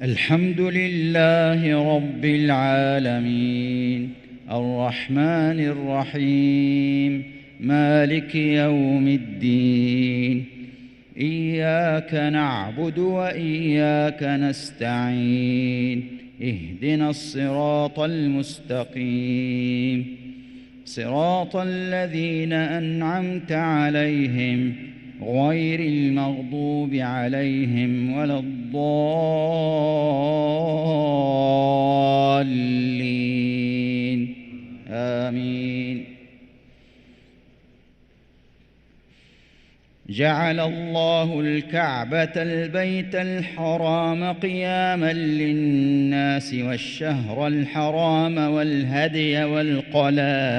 الحمد لله رب العالمين الرحمن الرحيم مالك يوم الدين إياك نعبد وإياك نستعين اهدنا الصراط المستقيم صراط الذين أنعمت عليهم غير المغضوب عليهم ولا الضالين آمين. جعل الله الكعبة البيت الحرام قياما للناس والشهر الحرام والهدي والقلائد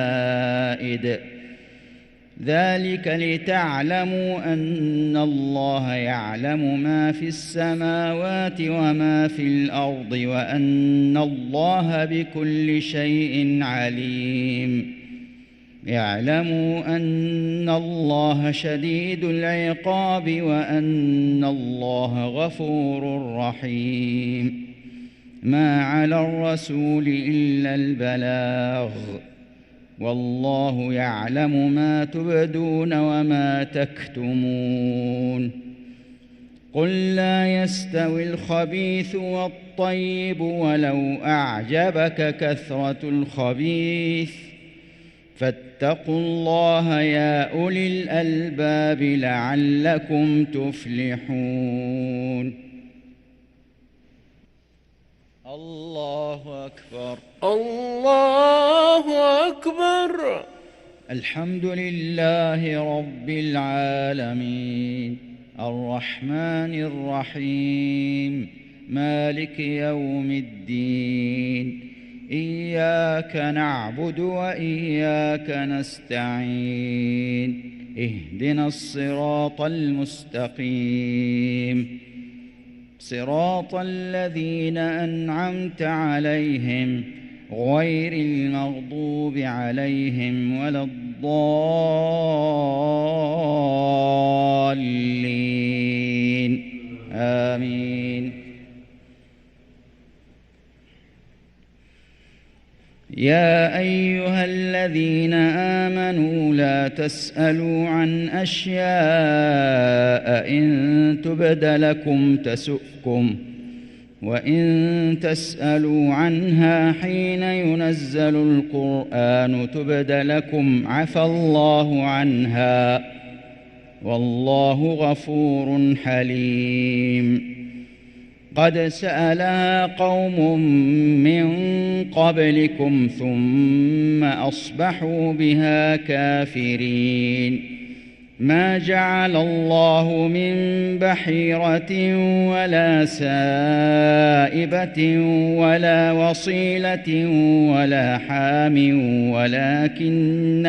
ذلك لتعلموا أن الله يعلم ما في السماوات وما في الأرض وأن الله بكل شيء عليم. اعلموا أن الله شديد العقاب وأن الله غفور رحيم. ما على الرسول إلا البلاغ والله يعلم ما تبدون وما تكتمون. قل لا يستوي الخبيث والطيب ولو أعجبك كثرة الخبيث فاتقوا الله يا أولي الألباب لعلكم تفلحون. الله أكبر. الله أكبر. الحمد لله رب العالمين الرحمن الرحيم مالك يوم الدين إياك نعبد وإياك نستعين اهدنا الصراط المستقيم صراط الذين أنعمت عليهم غير المغضوب عليهم ولا الضالين آمين. يا أيها الذين آمنوا لا تسألوا عن أشياء إن تبد لكم تسؤكم وإن تسألوا عنها حين ينزل القرآن تبد لكم عفى الله عنها والله غفور حليم. قد سألها قوم من قبلكم ثم أصبحوا بها كافرين. ما جعل الله من بحيرة ولا سائبة ولا وصيلة ولا حام ولكن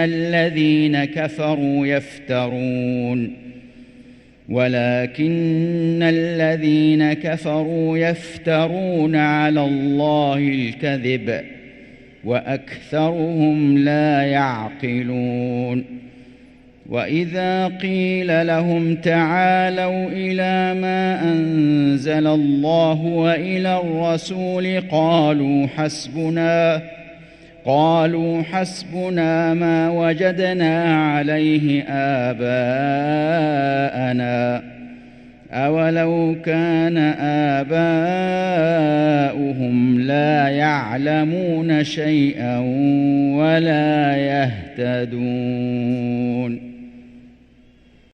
الذين كفروا يفترون على الله الكذب وأكثرهم لا يعقلون. وإذا قيل لهم تعالوا إلى ما أنزل الله وإلى الرسول قالوا حسبنا ما وجدنا عليه آباءنا أولو كان آباؤهم لا يعلمون شيئا ولا يهتدون.